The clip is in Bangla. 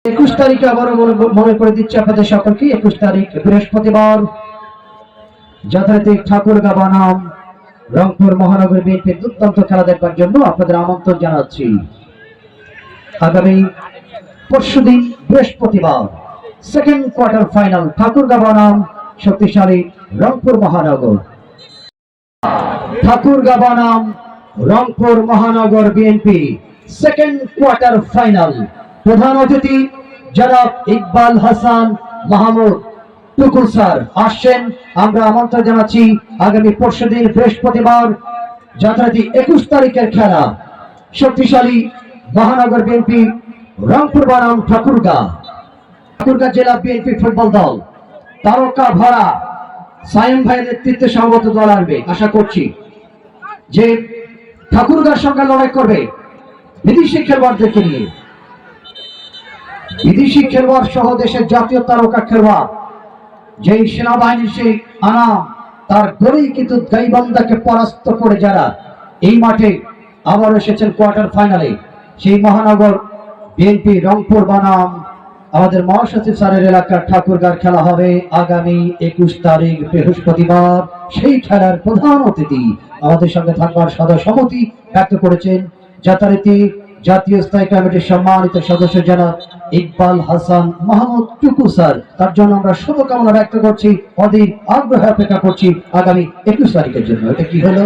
21 তারিখে আবারও মনে করে দিচ্ছি আপনাদের সকলকে 21 তারিখ বৃহস্পতিবার যথারীতি ঠাকুরগাঁ বনাম রংপুর মহানগর বিএনপির দুর্দান্ত খেলা দেখবার জন্য আপনাদের আমন্ত্রণ জানাচ্ছি। আগামী পরশুদিন বৃহস্পতিবার সেকেন্ড কোয়ার্টার ফাইনাল ঠাকুরগাঁ বনাম শক্তিশালী রংপুর মহানগর। ঠাকুরগাঁ বনাম রংপুর মহানগর বিএনপি সেকেন্ড কোয়ার্টার ফাইনাল। প্রধান অতিথি জনাব ইকবাল হাসান মাহমুদ টুকু স্যার আসছেন। আমরা আমন্ত্রণ জানাচ্ছি আগামী পরশুদিন বৃহস্পতিবার যথারীতি 21 তারিখের খেলা শক্তিশালী মহানগর বিএনপি রংপুর বনাম ঠাকুরগাঁ জেলা বিএনপি ফুটবল দল তারকা ভরা সাইম ভাইয়ের নেতৃত্বে সমবেত দল আসবে। আশা করছি যে ঠাকুরগাঁর সঙ্গে লড়াই করবে বিদেশি খেলোয়াড়দেরকে নিয়ে। বিদেশি খেলোয়াড় সহ দেশের জাতীয় তারকা খেলোয়াড় যেই সেনাবাহিনী সেই আনা তার গড়েই কিন্তু গাইবান্ধাকে পরাস্ত করে যারা এই মাঠে আবার এসেছেন কোয়ার্টার ফাইনালে, সেই মহানগর বিএনপি রংপুর বনাম আমাদের মহাসচিব স্যারের এলাকার ঠাকুরগাঁর খেলা হবে আগামী 21 তারিখ বৃহস্পতিবার। সেই খেলার প্রধান অতিথি আমাদের সঙ্গে থাকবার সদস্যমতি ব্যক্ত করেছেন যথারীতি জাতীয় স্থায়ী কমিটির সম্মানিত সদস্য জনাব ইকবাল হাসান মাহমুদ টুকু স্যার। তার জন্য আমরা শুভকামনা ব্যক্ত করছি, অধীর আগ্রহে অপেক্ষা করছি আগামী 21 তারিখের জন্য। এটা কি হলো?